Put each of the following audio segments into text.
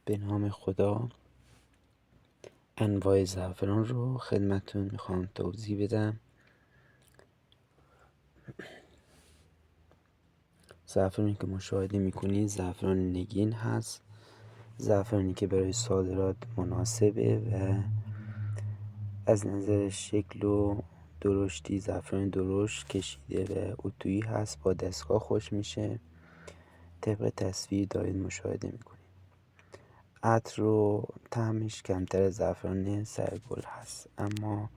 به نام خدا. انواع زعفران رو خدمتتون میخوام توضیح بدم. زعفرانی که مشاهده میکنید زعفران نگین هست، زعفرانی که برای صادرات مناسبه و از نظر شکل و درشتی زعفران درشت کشیده و اتویی هست، با دستگاه خوش میشه. طبق تصویر دارید مشاهده میکنید. عطر و طعمش کمتر از زعفران سرگل هست، اما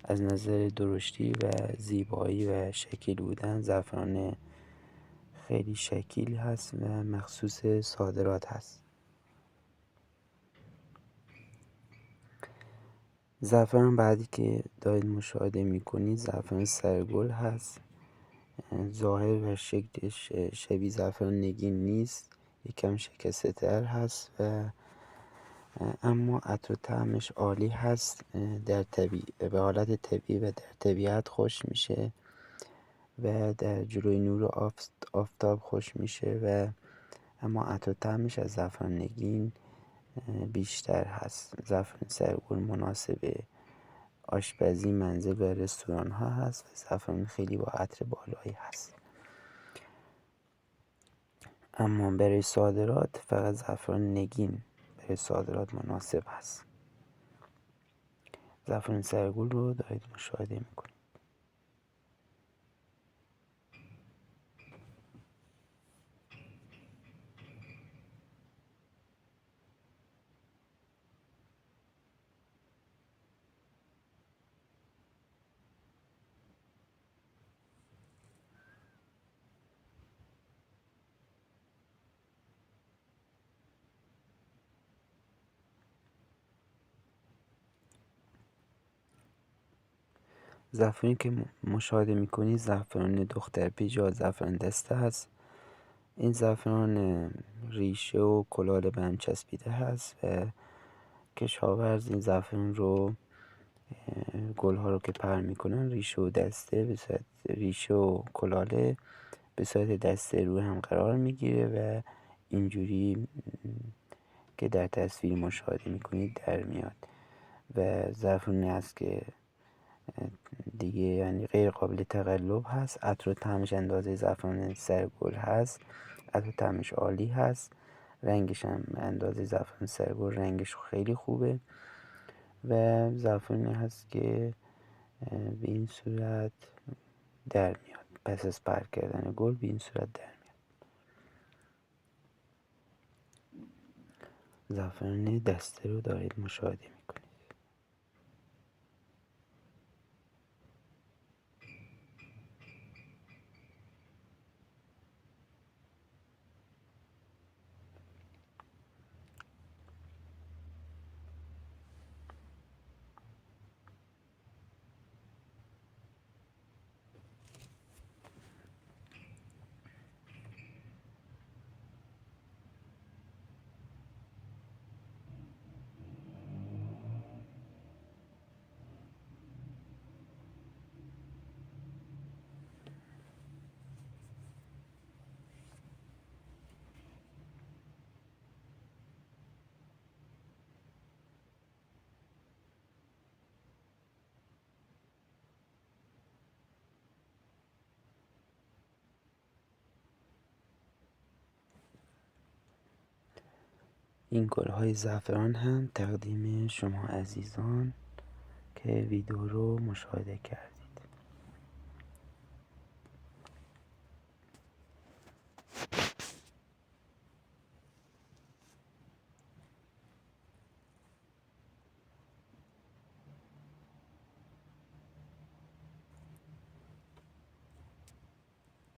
از نظر درشتی و زیبایی و شکیل بودن زعفران خیلی شکیل هست و مخصوص صادرات هست. زعفران بعدی که دارید مشاهده میکنید زعفران سرگل هست. ظاهر و شکلش شبیه زعفران نگین نیست، یکم شکسته تر هست و اما عطر و طعمش عالی هست. به حالت طبیعی و در طبیعت خوش میشه و در جلوی نور آفتاب خوش میشه و اما عطر و طعمش از زعفران نگین بیشتر هست. زعفران سرگل مناسب آشپزی، منزل و رستوران ها هست و زعفران خیلی با عطر بالایی هست. اما برای صادرات فقط زعفران نگین برای صادرات مناسب هست. زعفران سرگل رو دارید مشاهده میکنید. زعفرانی که مشاهده میکنید زعفران دختر پیج یا زعفران دسته هست. این زعفران ریشه و کلاله به هم چسبیده هست و کشاورز این زعفران رو گلها رو که پر میکنن ریشه و دسته به صورت ریشه و کلاله به صورت دسته روی هم قرار میگیره و اینجوری که در تصویر مشاهده میکنید در میاد و زعفرانی هست که دیگه یعنی غیر قابل تقلب هست. عطر و طعمش اندازه زعفران سرگل هست. عطر و طعمش عالی هست. رنگش هم اندازه زعفران سرگل رنگش خیلی خوبه و زعفرانی هست که به این صورت در میاد. پس از پر کردن گل به این صورت در میاد. زعفران دسته رو دارید مشاهده میکنید. این گل‌های زعفران هم تقدیم شما عزیزان که ویدیو رو مشاهده کردید.